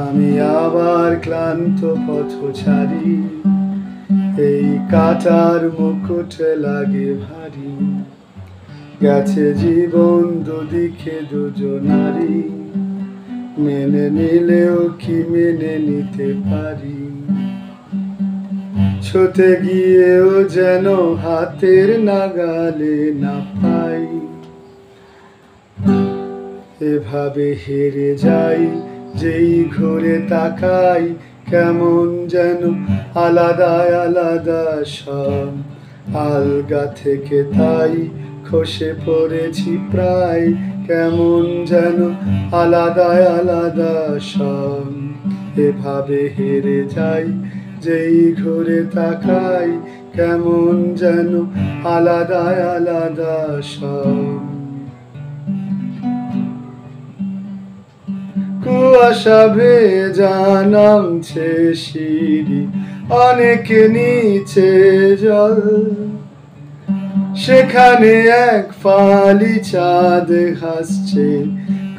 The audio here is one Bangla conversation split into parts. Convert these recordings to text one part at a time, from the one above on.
আমি আবার ক্লান্ত পথচারী, এই কাটার মুকুট লাগে ভারী। গেছে জীবন দুদিকে দুজনারই, মেনে নিলেও কি মেনে নিতে পারি। ছুটে গিয়েও যেন হাতের নাগালে না পাই। এভাবে হেরে যাই, যেই ঘুরে তাকাই কেমন যেন আলাদা আলাদা সব। আলগা থেকে তাই খসে পড়েছি প্রায়, কেমন যেন আলাদা আলাদা সব। এভাবে হেরে যাই, যেই ঘুরে তাকাই কেমন যেন আলাদা আলাদা সব। কুয়াশা ভেজা নামছে সিঁড়ি, অনেক নিচে জল। সেখানে এক ফালি চাঁদ হাসছে,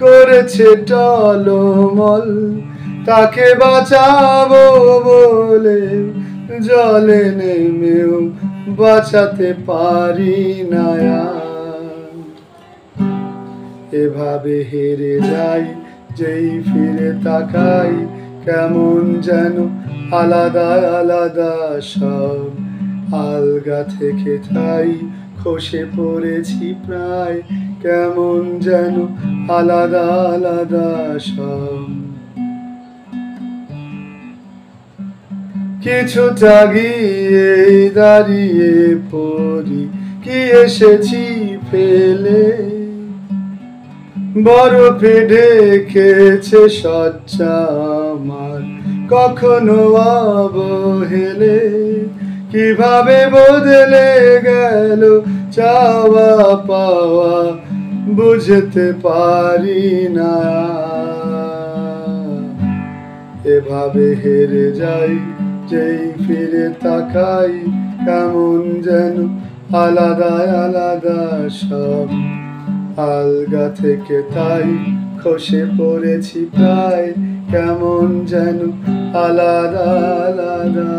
করেছে টলমল। তাকে বাঁচাবো বলে জলে নেমেও বাঁচাতে পারি না আর। এভাবে হেরে যাই, যেই ফিরে তাকাই কেমন যেন আলাদা আলাদা সব। আলগা থেকে তাই খসে পড়েছি প্রায়, কেমন যেন আলাদা আলাদা সব। কিছুটা গিয়ে দাঁড়িয়ে পড়ি, কি এসেছি ফেলে। বরফে ঢেকেছে শয্যা আমার, কখনো অবহেলে। কিভাবে বদলে গেল চাওয়া পাওয়া, বুঝতে পারি না। এভাবে হেরে যাই, যেই ফিরে তাকাই কেমন যেন আলাদা আলাদা সব। আলগা থেকে তাই খসে পড়েছি প্রায়, কেমন যেন আলাদা আলাদা।